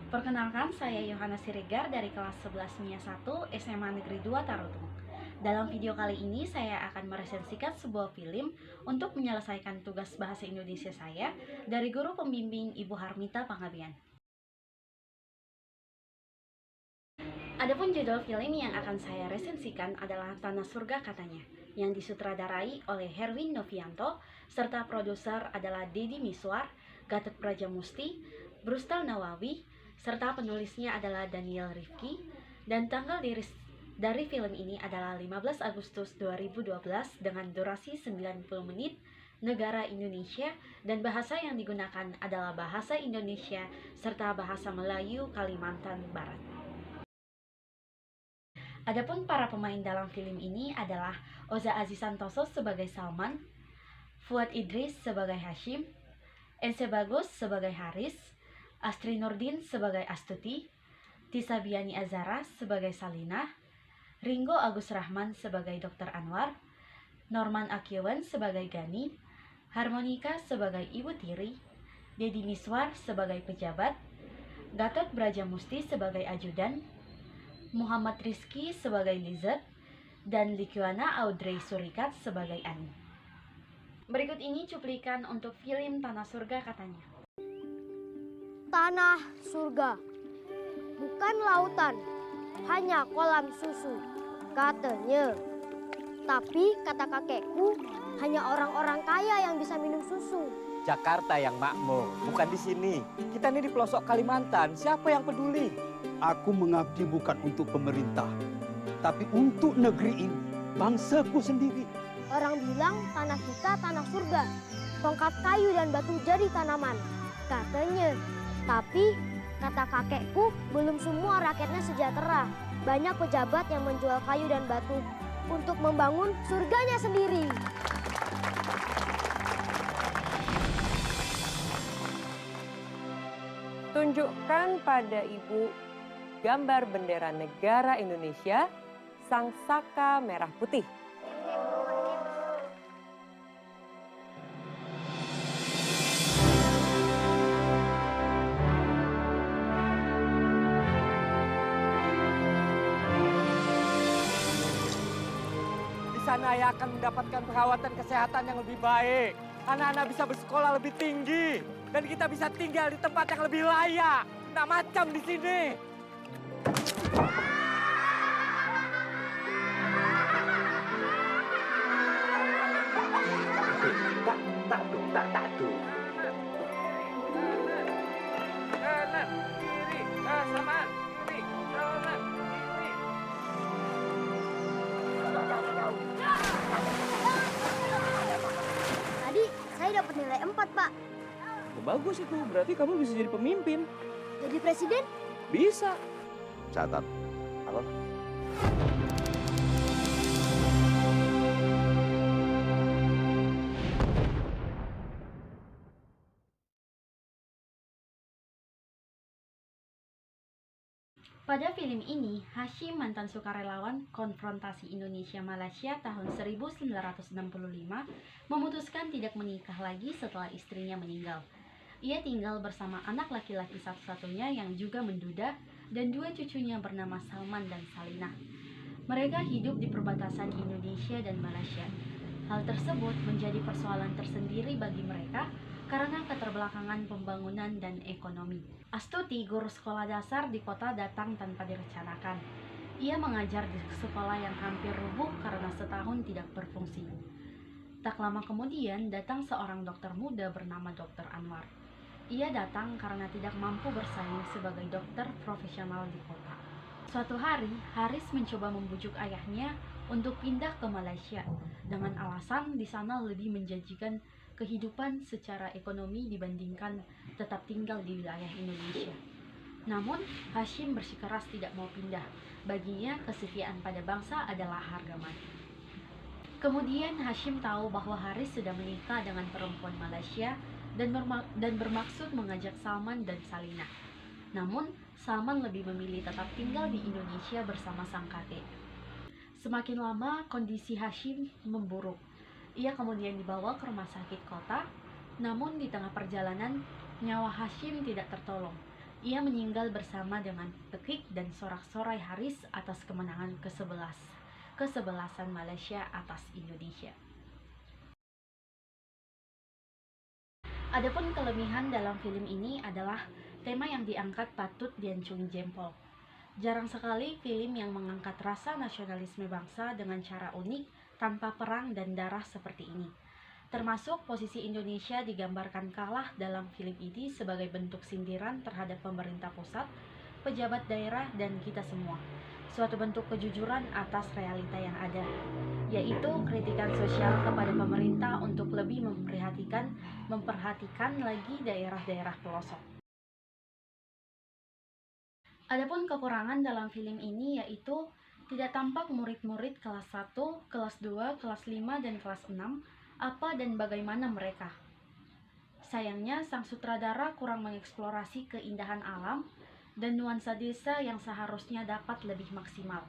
Perkenalkan, saya Yohana Siregar dari kelas 11 MIA 1 SMA Negeri 2 Tarutung. Dalam video kali ini saya akan meresensikan sebuah film untuk menyelesaikan tugas bahasa Indonesia saya dari guru pembimbing Ibu Harmita Panggabean. Adapun judul film yang akan saya resensikan adalah Tanah Surga Katanya, yang disutradarai oleh Herwin Novianto, serta produser adalah Deddy Miswar, Gatot Brajamusti, Brustal Nawawi, serta penulisnya adalah Daniel Rifki, dan tanggal dari film ini adalah 15 Agustus 2012 dengan durasi 90 menit, negara Indonesia, dan bahasa yang digunakan adalah bahasa Indonesia serta bahasa Melayu Kalimantan Barat. Adapun para pemain dalam film ini adalah Oza Aziz Santoso sebagai Salman, Fuad Idris sebagai Hashim, Ence Bagus sebagai Haris, Astri Nurdin sebagai Astuti, Tisa Biani Azara sebagai Salinah, Ringo Agus Rahman sebagai Dr. Anwar, Norman Akiwan sebagai Gani, Harmonika sebagai Ibu Tiri, Deddy Miswar sebagai pejabat, Gatot Brajamusti sebagai ajudan, Muhammad Rizky sebagai Lizard, dan Likiwana Audrey Surikat sebagai Ani. Berikut ini cuplikan untuk film Tanah Surga Katanya. Tanah surga, bukan lautan, hanya kolam susu, katanya. Tapi kata kakekku, hanya orang-orang kaya yang bisa minum susu. Jakarta yang makmur, bukan di sini. Kita ini di pelosok Kalimantan, siapa yang peduli? Aku mengabdi bukan untuk pemerintah, tapi untuk negeri ini, bangsaku sendiri. Orang bilang tanah kita tanah surga, tongkat kayu dan batu jadi tanaman, katanya. Tapi kata kakekku, belum semua rakyatnya sejahtera. Banyak pejabat yang menjual kayu dan batu untuk membangun surganya sendiri. Tunjukkan pada Ibu gambar bendera negara Indonesia, sang saka merah putih. Di sana ayah akan mendapatkan perawatan kesehatan yang lebih baik. Anak-anak bisa bersekolah lebih tinggi. Dan kita bisa tinggal di tempat yang lebih layak. Nggak macam di sini. Tak tuh. Kanan, kiri, samaan, kiri, kanan, kiri. Tadi saya dapat nilai 4, Pak. Bagus itu, berarti kamu bisa jadi pemimpin. Jadi presiden? Bisa. Catat. Apa? Pada film ini, Hashim, mantan sukarelawan konfrontasi Indonesia-Malaysia tahun 1965, memutuskan tidak menikah lagi setelah istrinya meninggal. Ia tinggal bersama anak laki-laki satu-satunya yang juga menduda dan dua cucunya bernama Salman dan Salinah. Mereka hidup di perbatasan Indonesia dan Malaysia. Hal tersebut menjadi persoalan tersendiri bagi mereka karena keterbelakangan pembangunan dan ekonomi. Astuti, guru sekolah dasar di kota, datang tanpa direncanakan. Ia mengajar di sekolah yang hampir rubuh karena setahun tidak berfungsi. Tak lama kemudian datang seorang dokter muda bernama Dr. Anwar. Ia datang karena tidak mampu bersaing sebagai dokter profesional di kota. Suatu hari, Haris mencoba membujuk ayahnya untuk pindah ke Malaysia dengan alasan di sana lebih menjanjikan kehidupan secara ekonomi dibandingkan tetap tinggal di wilayah Indonesia. Namun, Hashim bersikeras tidak mau pindah. Baginya, kesetiaan pada bangsa adalah harga mati. Kemudian, Hashim tahu bahwa Haris sudah menikah dengan perempuan Malaysia dan bermaksud mengajak Salman dan Salinah. Namun, Salman lebih memilih tetap tinggal di Indonesia bersama sang kakek. Semakin lama, kondisi Hashim memburuk. Ia kemudian dibawa ke rumah sakit kota, namun di tengah perjalanan, nyawa Hashim tidak tertolong. Ia meninggal bersama dengan Tekik dan sorak-sorai haris atas kemenangan kesebelasan Malaysia atas Indonesia. Adapun kelebihan dalam film ini adalah tema yang diangkat patut diacungi jempol. Jarang sekali film yang mengangkat rasa nasionalisme bangsa dengan cara unik tanpa perang dan darah seperti ini. Termasuk posisi Indonesia digambarkan kalah dalam film ini sebagai bentuk sindiran terhadap pemerintah pusat, pejabat daerah, dan kita semua. Suatu bentuk kejujuran atas realita yang ada, yaitu kritikan sosial kepada pemerintah untuk lebih memperhatikan lagi daerah-daerah pelosok. Adapun kekurangan dalam film ini yaitu tidak tampak murid-murid kelas 1, kelas 2, kelas 5, dan kelas 6 apa dan bagaimana mereka. Sayangnya sang sutradara kurang mengeksplorasi keindahan alam dan nuansa desa yang seharusnya dapat lebih maksimal.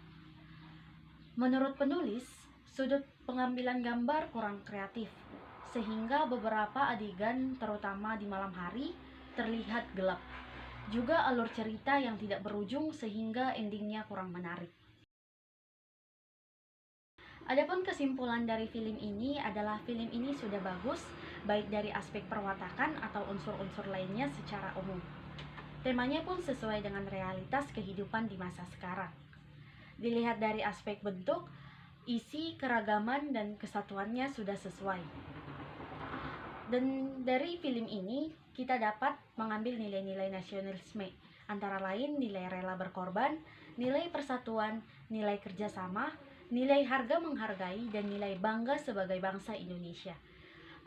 Menurut penulis, sudut pengambilan gambar kurang kreatif, sehingga beberapa adegan terutama di malam hari terlihat gelap. Juga alur cerita yang tidak berujung sehingga endingnya kurang menarik. Adapun kesimpulan dari film ini adalah film ini sudah bagus, baik dari aspek perwatakan atau unsur-unsur lainnya secara umum. Temanya pun sesuai dengan realitas kehidupan di masa sekarang. Dilihat dari aspek bentuk, isi, keragaman, dan kesatuannya sudah sesuai. Dan dari film ini, kita dapat mengambil nilai-nilai nasionalisme, antara lain nilai rela berkorban, nilai persatuan, nilai kerjasama, nilai harga menghargai, dan nilai bangga sebagai bangsa Indonesia.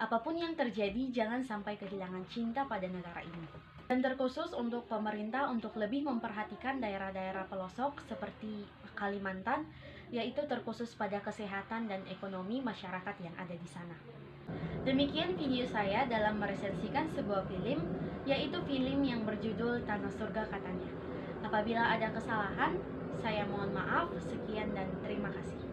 Apapun yang terjadi, jangan sampai kehilangan cinta pada negara ini. Dan terkhusus untuk pemerintah untuk lebih memperhatikan daerah-daerah pelosok seperti Kalimantan, yaitu terkhusus pada kesehatan dan ekonomi masyarakat yang ada di sana. Demikian video saya dalam meresensikan sebuah film, yaitu film yang berjudul Tanah Surga Katanya. Apabila ada kesalahan, saya mohon maaf. Sekian dan terima kasih.